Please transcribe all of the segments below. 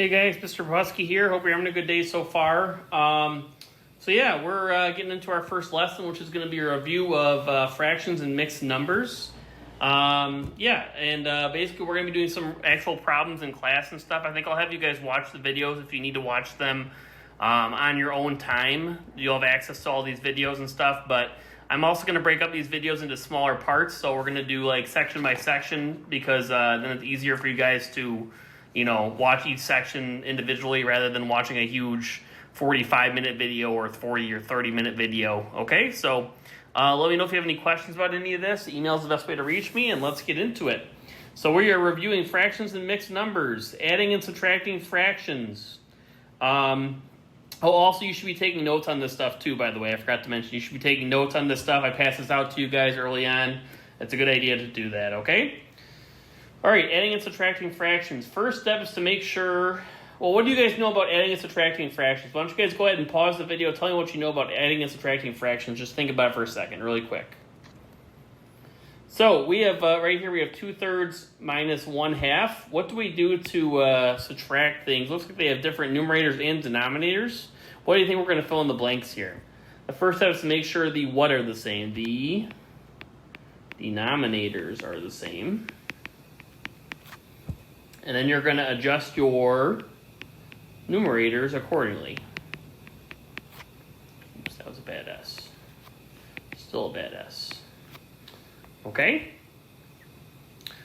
Hey guys, Mr. Husky here. Hope you're having a good day so far. So yeah, we're getting into our first lesson, which is going to be a review of fractions and mixed numbers. Basically we're going to be doing some actual problems in class and stuff. I think I'll have you guys watch the videos if you need to watch them on your own time. You'll have access to all these videos and stuff, but I'm also going to break up these videos into smaller parts, so we're going to do like section by section because then it's easier for you guys to watch each section individually rather than watching a huge 45-minute video or 40 or 30-minute video, okay? So let me know if you have any questions about any of this. Email is the best way to reach me, and let's get into it. So we are reviewing fractions and mixed numbers, adding and subtracting fractions. Also, you should be taking notes on this stuff too, by the way. I forgot to mention, you should be taking notes on this stuff. I passed this out to you guys early on. It's a good idea to do that, okay? All right, adding and subtracting fractions. First step is to make sure, well, what do you guys know about adding and subtracting fractions? Why don't you guys go ahead and pause the video, tell me what you know about adding and subtracting fractions. Just think about it for a second, really quick. So we have, right here, we have 2/3 minus 1/2. What do we do to subtract things? Looks like they have different numerators and denominators. What do you think we're going to fill in the blanks here? The first step is to make sure the what are the same. The denominators are the same. And then you're going to adjust your numerators accordingly. Oops, that was a bad S. Still a bad S. Okay?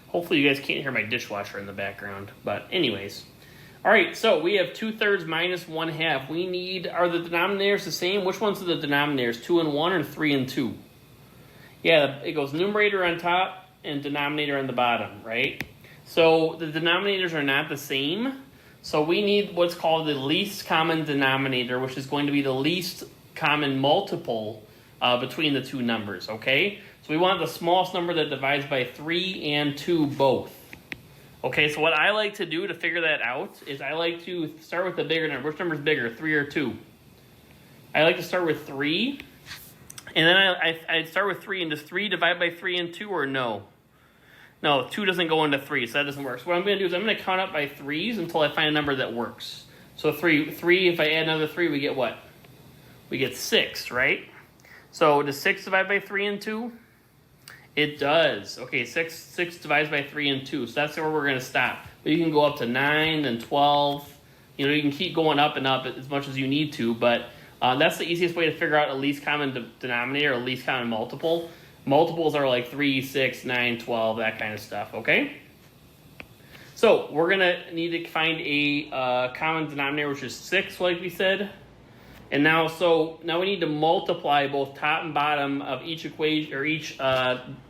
Hopefully you guys can't hear my dishwasher in the background. But anyways. Alright, so we have 2/3 minus 1/2. We need, are the denominators the same? Which ones are the denominators? 2 and 1 or 3 and 2? Yeah, it goes numerator on top and denominator on the bottom, right? So the denominators are not the same. So we need what's called the least common denominator, which is going to be the least common multiple between the two numbers, okay? So we want the smallest number that divides by 3 and 2 both. Okay, so what I like to do to figure that out is I like to start with the bigger number. Which number is bigger, 3 or 2? I like to start with 3. And then I'd start with 3, and does 3 divide by 3 and 2 or no? No, 2 doesn't go into 3, so that doesn't work. So what I'm going to do is I'm going to count up by 3s until I find a number that works. So 3, if I add another 3, we get what? We get 6, right? So does 6 divide by 3 and 2? It does. Okay, 6 divides by 3 and 2, so that's where we're going to stop. But you can go up to 9, then 12. You can keep going up and up as much as you need to, but that's the easiest way to figure out a least common denominator, a least common multiple. Multiples are like 3, 6, 9, 12, that kind of stuff, okay? So we're going to need to find a common denominator, which is 6, like we said. And now we need to multiply both top and bottom of each equation, or each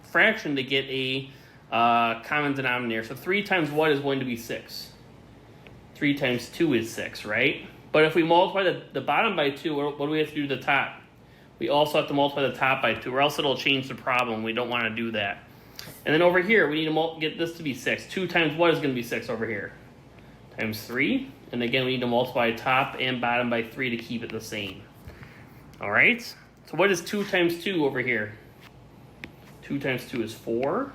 fraction to get a common denominator. So 3 times what is going to be 6? 3 times 2 is 6, right? But if we multiply the bottom by 2, what do we have to do to the top? We also have to multiply the top by 2, or else it'll change the problem. We don't want to do that. And then over here, we need to get this to be 6. 2 times what is going to be 6 over here? Times 3. And again, we need to multiply top and bottom by 3 to keep it the same. All right? So what is 2 times 2 over here? 2 times 2 is 4.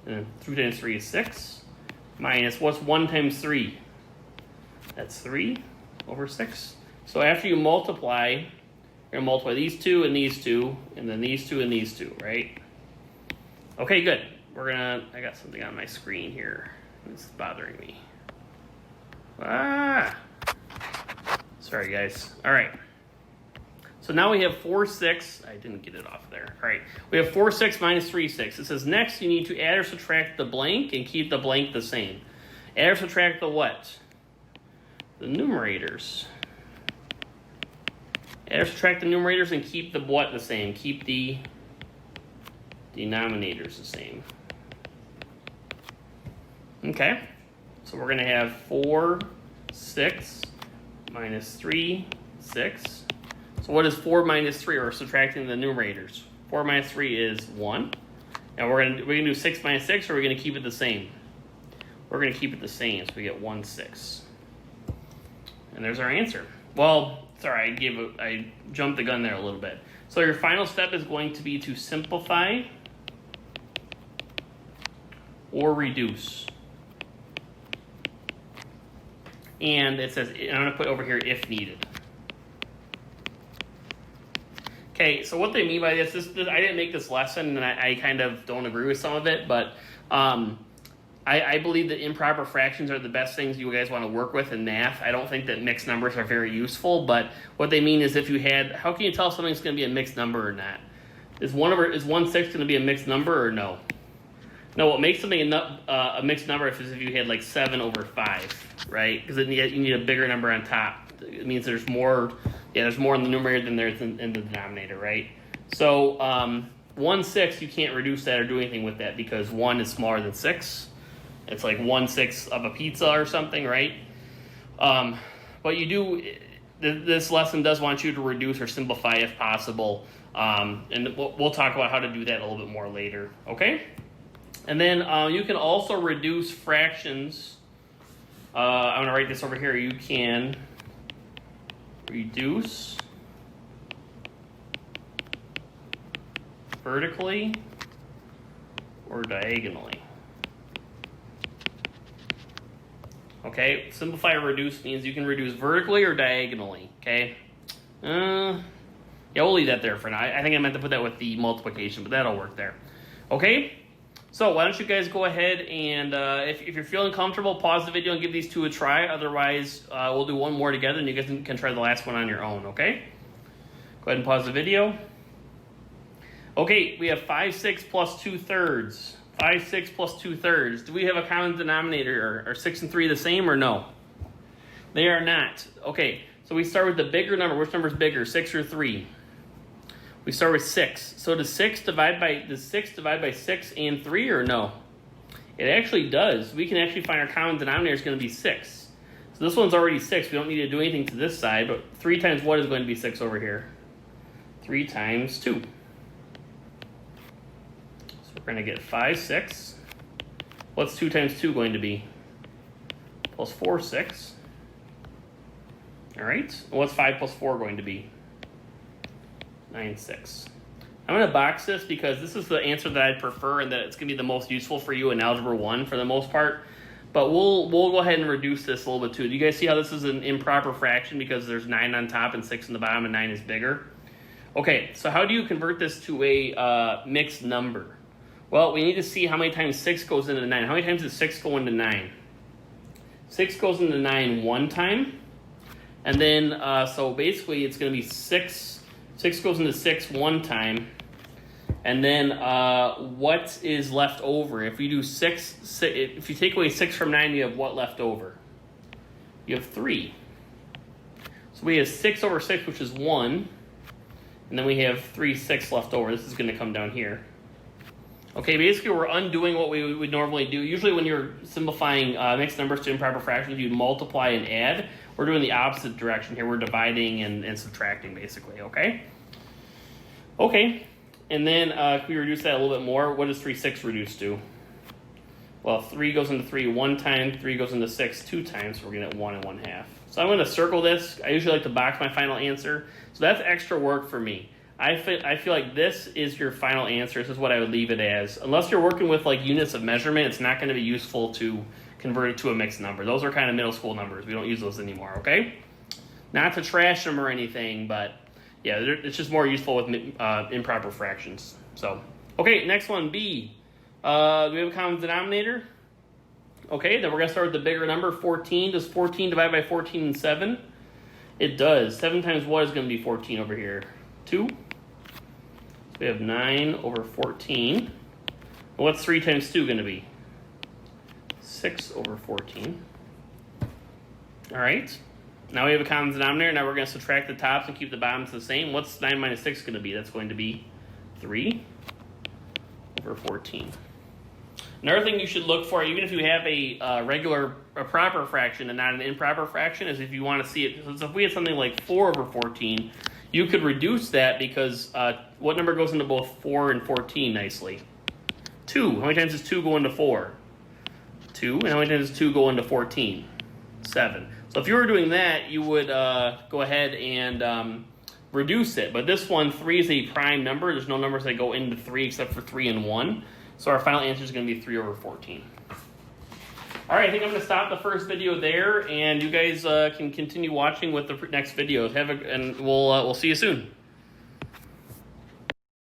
And then 2 times 3 is 6. Minus, what's 1 times 3? That's 3 over 6. So after you multiply, we're going to multiply these 2 and these 2, and then these 2 and these 2, right? Okay, good. I got something on my screen here. It's bothering me. Sorry, guys. All right. So now we have 4, 6. I didn't get it off there. All right. We have 4, 6 minus 3, 6. It says next you need to add or subtract the blank and keep the blank the same. Add or subtract the what? The numerators. Add or subtract the numerators and keep the what the same? Keep the denominators the same. Okay. So we're going to have 4, 6 minus 3, 6. So what is 4 minus 3? We're subtracting the numerators. 4 minus 3 is 1. And we're going to do 6 minus 6, or we're going to keep it the same? We're going to keep it the same, so we get 1, 6. And there's our answer. Well, sorry, I jumped the gun there a little bit. So your final step is going to be to simplify or reduce. and it says, I'm going to put over here if needed. Okay, so what they mean by this I didn't make this lesson, and I kind of don't agree with some of it, but I believe that improper fractions are the best things you guys want to work with in math. I don't think that mixed numbers are very useful, but what they mean is if you had, how can you tell if something's going to be a mixed number or not? Is 1/6 going to be a mixed number or no? No, what makes something a mixed number is if you had like 7/5, right? Because then you need a bigger number on top. It means there's more, there's more in the numerator than there's in the denominator, right? So 1/6, you can't reduce that or do anything with that because 1 is smaller than 6. It's like 1/6 of a pizza or something, right? But you do, this lesson does want you to reduce or simplify if possible. And we'll talk about how to do that a little bit more later, okay? And then you can also reduce fractions. I'm going to write this over here. You can reduce vertically or diagonally. Okay, simplify or reduce means you can reduce vertically or diagonally, okay? Yeah, we'll leave that there for now. I think I meant to put that with the multiplication, but that'll work there. Okay? So why don't you guys go ahead and, if you're feeling comfortable, pause the video and give these two a try. Otherwise, we'll do one more together, and you guys can try the last one on your own, okay? Go ahead and pause the video. Okay, we have 5/6 plus 2/3. 5/6 plus 2/3. Do we have a common denominator? Are 6 and 3 the same or no? They are not. Okay, so we start with the bigger number. Which number is bigger, 6 or 3? We start with 6. So does 6 divide by 6 and 3 or no? It actually does. We can actually find our common denominator is going to be 6. So this one's already 6. We don't need to do anything to this side, but 3 times what is going to be 6 over here? 3 times 2. So we're going to get 5/6. What's 2 times 2 going to be? Plus 4/6. All right. And what's 5 plus 4 going to be? 9/6. I'm going to box this because this is the answer that I prefer and that it's going to be the most useful for you in Algebra 1 for the most part. But we'll go ahead and reduce this a little bit too. Do you guys see how this is an improper fraction because there's 9 on top and 6 on the bottom and 9 is bigger? Okay, so how do you convert this to a mixed number? Well, we need to see how many times 6 goes into 9. How many times does 6 go into 9? 6 goes into 9 one time. And then, so basically it's going to be 6 goes into 6 one time, and then what is left over? If you do 6, if you take away 6 from 9, you have what left over? You have 3. So we have 6/6, which is 1, and then we have 3/6 left over. This is going to come down here. Okay, basically we're undoing what we would normally do. Usually when you're simplifying mixed numbers to improper fractions, you multiply and add. We're doing the opposite direction here. We're dividing and subtracting, basically, okay? Okay, and then if we reduce that a little bit more, what does 3/6 reduce to? Well, 3 goes into 3 one time, 3 goes into 6 two times, so we're going to get 1 and 1/2. So I'm going to circle this. I usually like to box my final answer. So that's extra work for me. I feel like this is your final answer. This is what I would leave it as. Unless you're working with like units of measurement, it's not going to be useful to convert it to a mixed number. Those are kind of middle school numbers. We don't use those anymore, okay? Not to trash them or anything, but yeah, it's just more useful with improper fractions. So, okay, next one, B. Do we have a common denominator? Okay, then we're going to start with the bigger number, 14. Does 14 divide by 14 and 7? It does. 7 times what is going to be 14 over here? 2. So we have 9/14. And what's 3 times 2 going to be? 6/14. All right. Now we have a common denominator. Now we're going to subtract the tops and keep the bottoms the same. What's 9 minus 6 going to be? That's going to be 3/14. Another thing you should look for, even if you have a proper fraction and not an improper fraction, is if you want to see it. So if we had something like 4/14, you could reduce that because what number goes into both 4 and 14 nicely? 2. How many times does 2 go into 4? 2. And how many times does 2 go into 14? 7. So if you were doing that, you would go ahead and reduce it. But this one, 3 is a prime number. There's no numbers that go into 3 except for 3 and 1. So our final answer is going to be 3/14. All right, I think I'm going to stop the first video there, and you guys can continue watching with the next videos. And we'll see you soon.